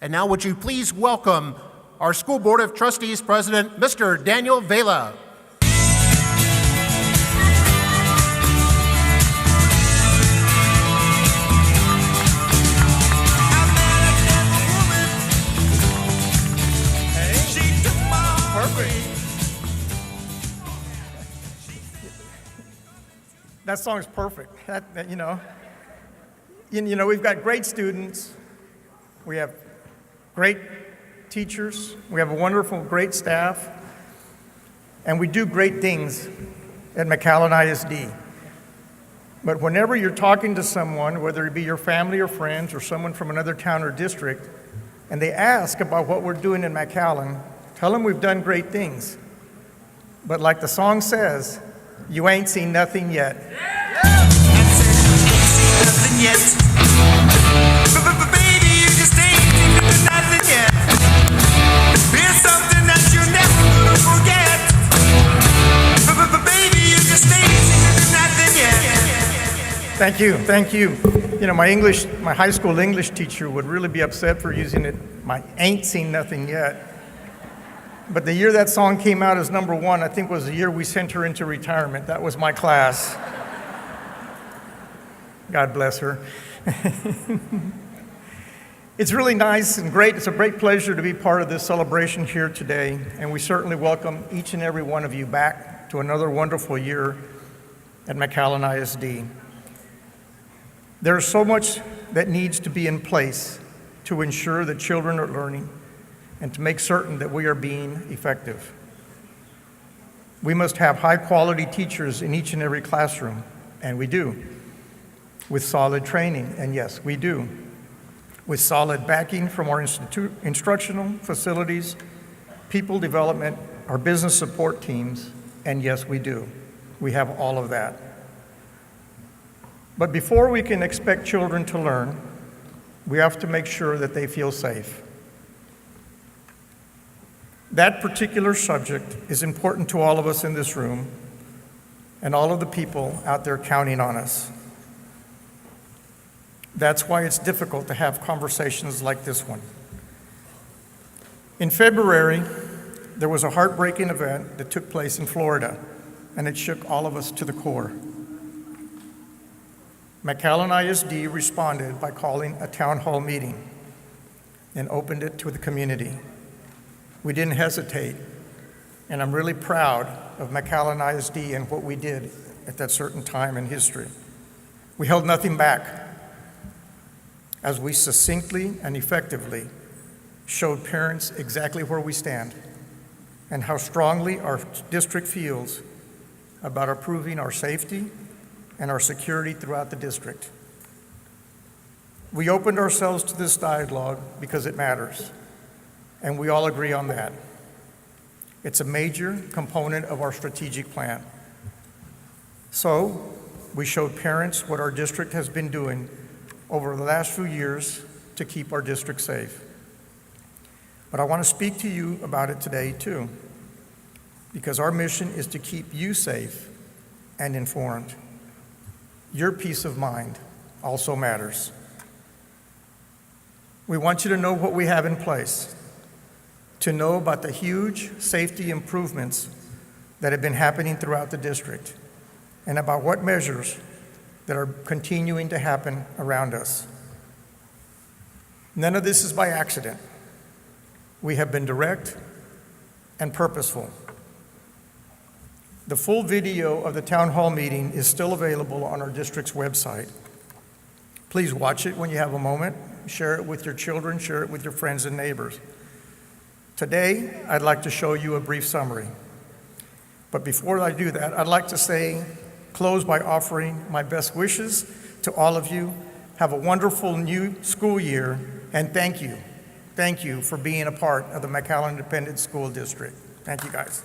And now would you please welcome our School Board of Trustees President, Mr. Daniel Vela. That song's perfect. We've got great students. We have great teachers. We have a wonderful, great staff. And we do great things at McAllen ISD. But whenever you're talking to someone, whether it be your family or friends or someone from another town or district, and they ask about what we're doing in McAllen, tell them we've done great things. But like the song says, you ain't seen nothing yet. Nothing yet. But baby, you just ain't seen nothing yet. It's something that you're never gonna forget. But baby, you just ain't seen nothing yet. Thank you. My high school English teacher would really be upset for using it. My ain't seen nothing yet. But the year that song came out as #1, I think was the year we sent her into retirement. That was my class. God bless her. It's really nice and great. It's a great pleasure to be part of this celebration here today, and we certainly welcome each and every one of you back to another wonderful year at McAllen ISD. There's so much that needs to be in place to ensure that children are learning and to make certain that we are being effective. We must have high-quality teachers in each and every classroom, and we do, with solid training, and yes, we do, with solid backing from our instructional facilities, people development, our business support teams, and yes, we do. We have all of that. But before we can expect children to learn, we have to make sure that they feel safe. That particular subject is important to all of us in this room and all of the people out there counting on us. That's why it's difficult to have conversations like this one. In February, there was a heartbreaking event that took place in Florida, and it shook all of us to the core. McAllen ISD responded by calling a town hall meeting and opened it to the community. We didn't hesitate, and I'm really proud of McAllen ISD and what we did at that certain time in history. We held nothing back as we succinctly and effectively showed parents exactly where we stand and how strongly our district feels about improving our safety and our security throughout the district. We opened ourselves to this dialogue because it matters. And we all agree on that. It's a major component of our strategic plan. So, we showed parents what our district has been doing over the last few years to keep our district safe. But I want to speak to you about it today too, because our mission is to keep you safe and informed. Your peace of mind also matters. We want you to know what we have in place, to know about the huge safety improvements that have been happening throughout the district, and about what measures that are continuing to happen around us. None of this is by accident. We have been direct and purposeful. The full video of the town hall meeting is still available on our district's website. Please watch it when you have a moment. Share it with your children, share it with your friends and neighbors. Today, I'd like to show you a brief summary. But before I do that, I'd like to close by offering my best wishes to all of you. Have a wonderful new school year, and thank you. Thank you for being a part of the McAllen Independent School District. Thank you, guys.